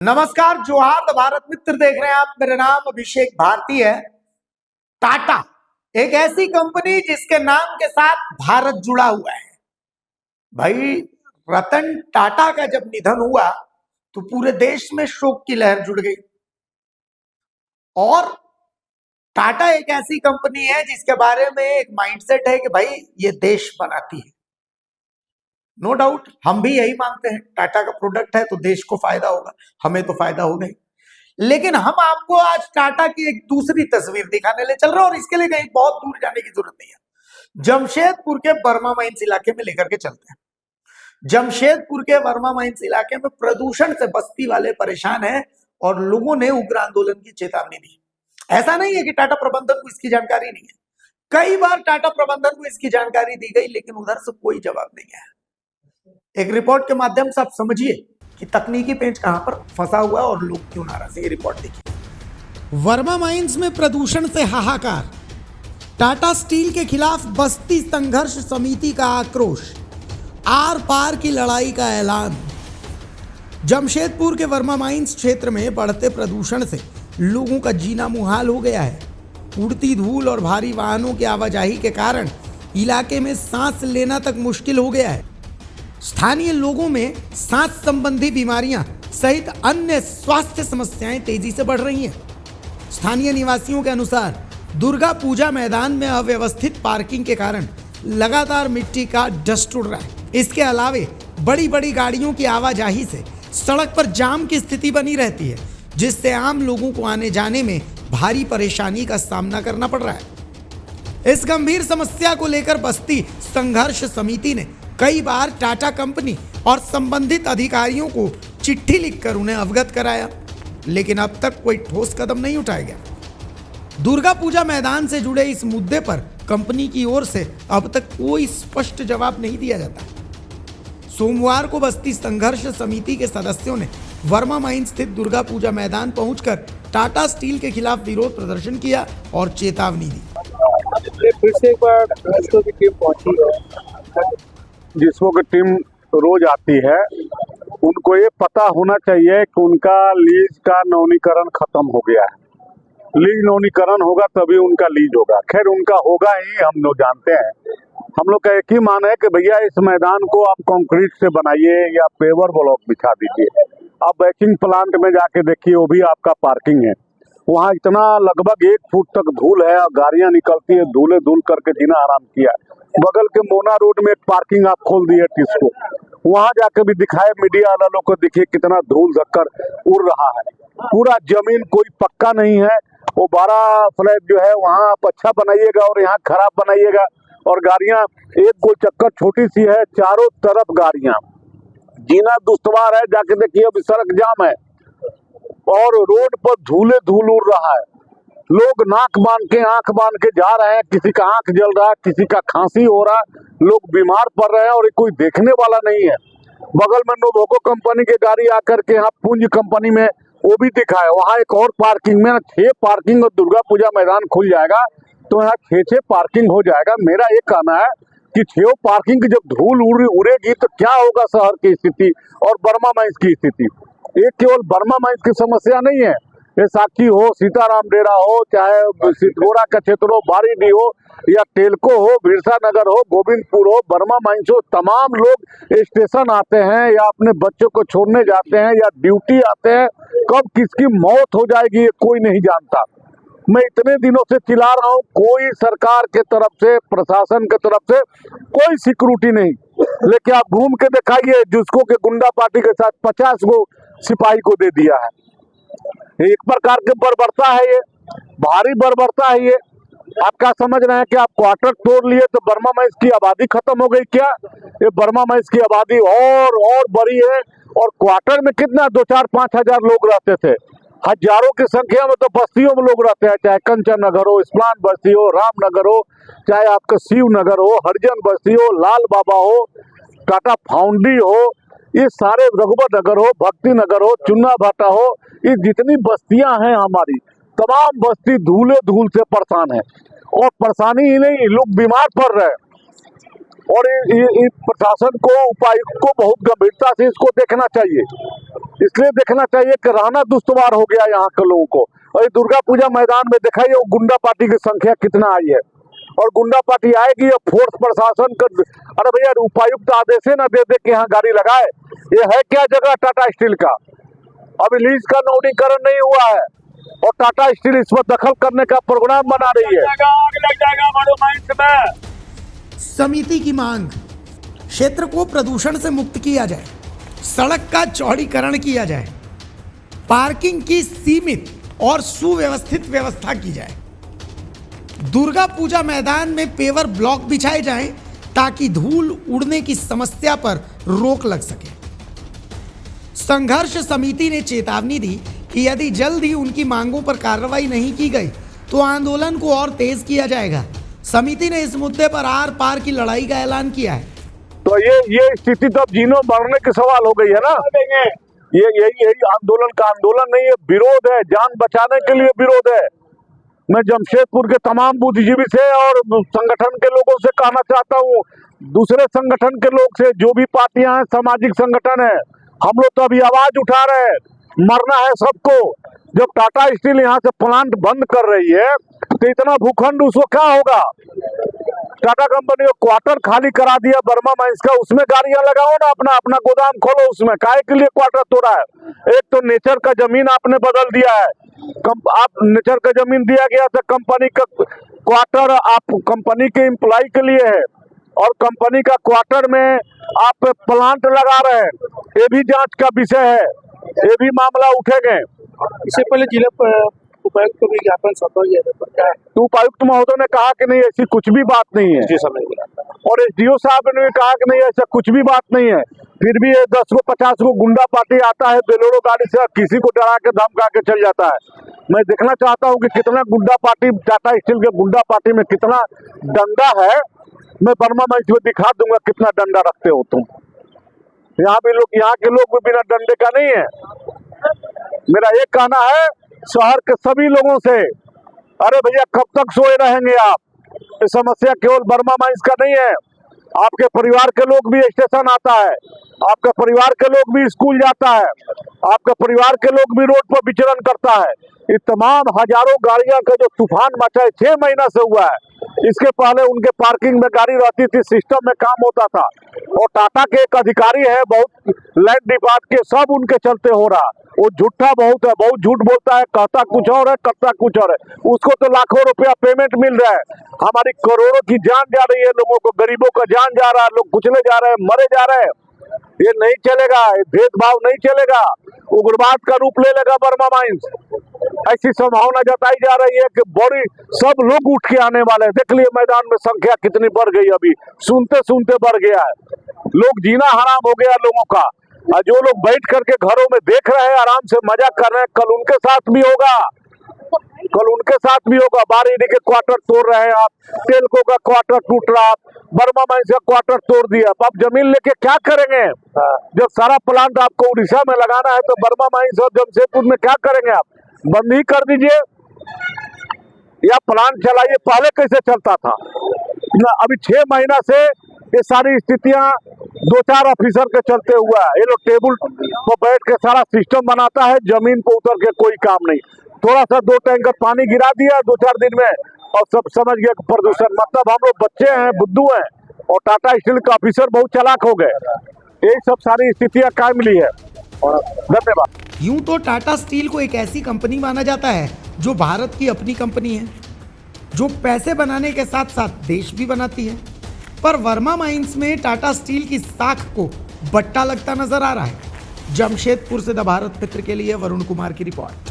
नमस्कार, जोहार भारत मित्र देख रहे हैं आप। मेरा नाम अभिषेक भारती है। टाटा एक ऐसी कंपनी जिसके नाम के साथ भारत जुड़ा हुआ है। भाई, रतन टाटा का जब निधन हुआ तो पूरे देश में शोक की लहर जुड़ गई। और टाटा एक ऐसी कंपनी है जिसके बारे में एक माइंडसेट है कि भाई ये देश बनाती है। नो डाउट, हम भी यही मानते हैं। टाटा का प्रोडक्ट है तो देश को फायदा होगा, हमें तो फायदा होगा ही। लेकिन हम आपको आज टाटा की एक दूसरी तस्वीर दिखाने ले चल रहे हैं और इसके लिए कहीं बहुत दूर जाने की जरूरत नहीं है। जमशेदपुर के वर्मा माइंस इलाके में लेकर के चलते हैं। जमशेदपुर के वर्मा माइंस इलाके में प्रदूषण से बस्ती वाले परेशान हैं और लोगों ने उग्र आंदोलन की चेतावनी दी। ऐसा नहीं है कि टाटा प्रबंधन को इसकी जानकारी नहीं है। कई बार टाटा प्रबंधन को इसकी जानकारी दी गई लेकिन उधर से कोई जवाब नहीं है। एक रिपोर्ट के माध्यम से आप समझिए कि तकनीकी पेंच कहां पर फंसा हुआ है और लोग क्यों नाराज हैं। ये रिपोर्ट देखिए। वर्मा माइंस में प्रदूषण से हाहाकार, टाटा स्टील के खिलाफ बस्ती संघर्ष समिति का आक्रोश, आर पार की लड़ाई का ऐलान। जमशेदपुर के वर्मा माइंस क्षेत्र में बढ़ते प्रदूषण से लोगों का जीना मुहाल हो गया है। उड़ती धूल और भारी वाहनों की आवाजाही के कारण इलाके में सांस लेना तक मुश्किल हो गया है। स्थानीय लोगों में सांस संबंधी बीमारियां सहित अन्य स्वास्थ्य समस्याएं तेजी से बढ़ रही हैं। स्थानीय निवासियों के अनुसार दुर्गा पूजा मैदान में अव्यवस्थित पार्किंग के कारण लगातार मिट्टी का डस्ट उड़ रहा है। इसके अलावे बड़ी बड़ी गाड़ियों की आवाजाही से सड़क पर जाम की स्थिति बनी रहती है, जिससे आम लोगों को आने जाने में भारी परेशानी का सामना करना पड़ रहा है। इस गंभीर समस्या को लेकर बस्ती संघर्ष समिति ने कई बार टाटा कंपनी और संबंधित अधिकारियों को चिट्ठी लिखकर उन्हें अवगत कराया, लेकिन अब तक कोई ठोस कदम नहीं उठाया गया। दुर्गा पूजा मैदान से जुड़े इस मुद्दे पर कंपनी की ओर से अब तक कोई स्पष्ट जवाब नहीं दिया जाता। सोमवार को बस्ती संघर्ष समिति के सदस्यों ने वर्मा माइंस स्थित दुर्गा पूजा मैदान पहुंचकर टाटा स्टील के खिलाफ विरोध प्रदर्शन किया और चेतावनी दी। फिर से एक बार जिसको की टीम पहुंची है, जिसको की टीम रोज आती है, उनको ये पता होना चाहिए कि उनका लीज का नवीनीकरण खत्म हो गया है। लीज नवीनीकरण होगा तभी उनका लीज होगा। खैर उनका होगा ही, हम लोग जानते हैं। हम लोग का एक ही मान है कि भैया इस मैदान को आप कंक्रीट से बनाइए या पेवर ब्लॉक बिछा दीजिए। आप बैकिंग प्लांट में जाके देखिए, वो भी आपका पार्किंग है। वहाँ इतना लगभग 1 फुट तक धूल है और गाड़ियाँ निकलती है, धूले धूल करके जीना आराम किया। बगल के मोना रोड में एक पार्किंग आप खोल दिए टिस्को, वहाँ जाके भी दिखाए मीडिया वालों को, देखिए कितना धूल धक्कर उड़ रहा है। पूरा जमीन कोई पक्का नहीं है। वो 12 फ्लैट जो है वहाँ आप अच्छा बनाइएगा और यहाँ खराब बनाइएगा। और गाड़ियाँ एक गोल चक्कर छोटी सी है, चारों तरफ गाड़ियाँ, जीना दुश्वार है। जाके देखिए अभी सड़क जाम है और रोड पर धूले धूल उड़ रहा है। लोग नाक बांध के आंख बांध के जा रहे हैं, किसी का आंख जल रहा है, किसी का खांसी हो रहा है, लोग बीमार पड़ रहे हैं और कोई देखने वाला नहीं है। बगल में नोवोको कंपनी की गाड़ी आकर के यहाँ पुंज कंपनी में वो भी दिखा है। वहाँ एक और पार्किंग में 6 पार्किंग और दुर्गा पूजा मैदान खुल जाएगा तो यहाँ 6 पार्किंग हो जाएगा। मेरा ये कहना है कि 6 पार्किंग की जब धूल उड़ेगी तो क्या होगा शहर की स्थिति और वर्मा माइंस की स्थिति। ये केवल वर्मा माइंस की समस्या नहीं है, ये साक्षी हो, सीताराम डेरा हो, चाहे सितगोरा का क्षेत्र हो, बारीडी हो या टेलको हो, बिरसा नगर हो, गोविंदपुर हो, वर्मा माइंस हो, तमाम लोग स्टेशन आते हैं या अपने बच्चों को छोड़ने जाते हैं या ड्यूटी आते हैं। कब किसकी मौत हो जाएगी ये कोई नहीं जानता। मैं इतने दिनों से चिल्ला रहा हूँ, कोई सरकार के तरफ से, प्रशासन के तरफ से कोई सिक्योरिटी नहीं। लेकिन आप घूम के दिखाइए, जिसको के गुंडा पार्टी के साथ 50 गो सिपाही को दे दिया है। एक प्रकार की बर्बरता है, ये भारी बर्बरता है। ये आप क्या समझ रहे हैं कि आप क्वार्टर तोड़ लिए तो वर्मा माइंस की आबादी खत्म हो गई क्या? ये वर्मा माइंस की आबादी और बड़ी है। और क्वार्टर में कितना 2-4-5 हजार लोग रहते थे, हजारों की संख्या में तो बस्तियों में लोग रहते हैं, चाहे कंचन नगर हो, इस्लाम बस्ती हो, रामनगर हो, चाहे आपका शिव नगर हो, हरिजन बस्ती हो, लाल बाबा हो, टाटा फाउंड्री हो, ये सारे रघुबर नगर हो, भक्ति नगर हो, चुन्ना भाटा हो, ये जितनी बस्तियां हैं हमारी, तमाम बस्ती धूले धूल से परेशान है। और परेशानी ही नहीं, लोग बीमार पड़ रहे हैं। और ये प्रशासन को, उपायुक्त को बहुत गंभीरता से इसको देखना चाहिए। इसलिए देखना चाहिए कि रहना दुश्वार हो गया यहाँ के लोगों को। और दुर्गा पूजा मैदान में दिखाइए वो गुंडा पार्टी की संख्या कितना आई है, और गुंडा पार्टी आएगी और फोर्स प्रशासन कर, अरे भैया उपायुक्त आदेश ना दे दे के यहाँ गाड़ी लगाए। ये है क्या जगह टाटा स्टील का? अभी लीज का नवीनीकरण नहीं हुआ है और टाटा स्टील इस पर दखल करने का प्रोग्राम बना रही है। आग लग जाएगा बड़ो माइंस में। समिति की मांग, क्षेत्र को प्रदूषण से मुक्त किया जाए, सड़क का चौड़ीकरण किया जाए, पार्किंग की सीमित और सुव्यवस्थित व्यवस्था की जाए, दुर्गा पूजा मैदान में पेवर ब्लॉक बिछाए जाएं ताकि धूल उड़ने की समस्या पर रोक लग सके। संघर्ष समिति ने चेतावनी दी कि यदि जल्द ही उनकी मांगों पर कार्रवाई नहीं की गई तो आंदोलन को और तेज किया जाएगा। समिति ने इस मुद्दे पर आर पार की लड़ाई का ऐलान किया है। तो ये स्थिति तो अब जीनो मरने के सवाल हो गई है ना। यही आंदोलन का आंदोलन नहीं है, विरोध है, जान बचाने के लिए विरोध है। मैं जमशेदपुर के तमाम बुद्धिजीवी से और संगठन के लोगों से कहना चाहता हूँ, दूसरे संगठन के लोग से, जो भी पार्टियां हैं, सामाजिक संगठन है, हम लोग तो अभी आवाज उठा रहे हैं, मरना है सबको। जब टाटा स्टील यहाँ से प्लांट बंद कर रही है तो इतना भूखंड उसको क्या होगा? टाटा कंपनी को क्वार्टर खाली करा दिया बर्मा माइंस का, उसमें गाड़ियां लगाओ ना, अपना अपना गोदाम खोलो, उसमें काहे के लिए क्वार्टर तोड़ा है? एक तो नेचर का जमीन आपने बदल दिया है, आप नेचर का जमीन दिया गया था, कंपनी का क्वार्टर आप कंपनी के एम्प्लॉय के लिए है और कंपनी का क्वार्टर में आप प्लांट लगा रहे हैं। ये भी जांच का विषय है, ये भी मामला उठेंगे। इससे पहले जिला उपायुक्त को भी ज्ञापन सौंपा गया था, तो उपायुक्त महोदय ने कहा कि नहीं ऐसी कुछ भी बात नहीं है, और एसडीओ साहब ने भी कहा कि नहीं ऐसा कुछ भी बात नहीं है। फिर भी ये 10 को 50 को गुंडा पार्टी आता है बेलोरो गाड़ी से, किसी को डरा के धमका के चल जाता है। मैं देखना चाहता हूँ कि कितना गुंडा पार्टी, टाटा स्टील के गुंडा पार्टी में कितना डंडा है। मैं बर्मा मंच में दिखा दूंगा कितना डंडा रखते हो तुम। यहाँ भी लोग, यहाँ के लोग भी बिना डंडे का नहीं है। मेरा एक कहना है शहर के सभी लोगों से, अरे भैया कब तक सोए रहेंगे आप? ये समस्या केवल बर्मा माइंस का नहीं है, आपके परिवार के लोग भी स्टेशन आता है, आपका परिवार के लोग भी स्कूल जाता है, आपका परिवार के लोग भी रोड पर विचरण करता है। ये तमाम हजारों गाड़ियां का जो तूफान मचा है 6 महीना से हुआ है, इसके पहले उनके पार्किंग में गाड़ी रहती थी, सिस्टम में काम होता था। और टाटा के एक अधिकारी है बहुत लैंड डिपार्ट के, सब उनके चलते हो रहा। वो झूठा बहुत है, बहुत झूठ बोलता है, कहता कुछ और है, करता कुछ और है। उसको तो लाखों रुपया पेमेंट मिल रहा है, हमारी करोड़ों की जान जा रही है, लोगों को, गरीबों का जान जा रहा है, लोग कुचले जा रहे हैं, मरे जा रहे हैं। ये नहीं चलेगा, ये भेदभाव नहीं चलेगा, उग्रवाद का रूप ले लेगा बर्मा माइंस। ऐसी संभावना जताई जा रही है कि बड़ी सब लोग उठ के आने वाले हैं। देख लिए मैदान में संख्या कितनी बढ़ गई, अभी सुनते सुनते बढ़ गया है। लोग जीना हराम हो गया लोगों का, और जो लोग बैठ करके घरों में देख रहे हैं, आराम से मजा कर रहे हैं, कल उनके साथ भी होगा, कल उनके साथ भी होगा। बारीडी के क्वार्टर तोड़ रहे हैं आप, तेलको का क्वार्टर टूट रहा, बर्मा माइंस का क्वार्टर तोड़ दिया। अब जमीन लेके क्या करेंगे? जब सारा प्लांट आपको उड़ीसा में लगाना है तो बर्मा माइंस और जमशेदपुर में क्या करेंगे आप? बंद ही कर दीजिए या प्लांट चलाइए। पहले कैसे चलता था? अभी 6 महीना से ये सारी स्थितियां 2-4 ऑफिसर के चलते हुआ है। ये लोग टेबल पर बैठ के सारा सिस्टम बनाता है, जमीन पर उतर के कोई काम नहीं। थोड़ा सा 2 टैंकर पानी गिरा दिया 2-4 दिन में और सब समझ गए प्रदूषण। मतलब हम लोग बच्चे हैं, बुद्धू हैं, और टाटा स्टील के ऑफिसर बहुत चालाक हो गए। यही सब सारी स्थितियां कायम मिली है। धन्यवाद। यूं तो टाटा स्टील को एक ऐसी कंपनी माना जाता है जो भारत की अपनी कंपनी है, जो पैसे बनाने के साथ साथ देश भी बनाती है। पर वर्मा माइंस में टाटा स्टील की साख को बट्टा लगता नजर आ रहा है। जमशेदपुर से द भारत मित्र के लिए वरुण कुमार की रिपोर्ट।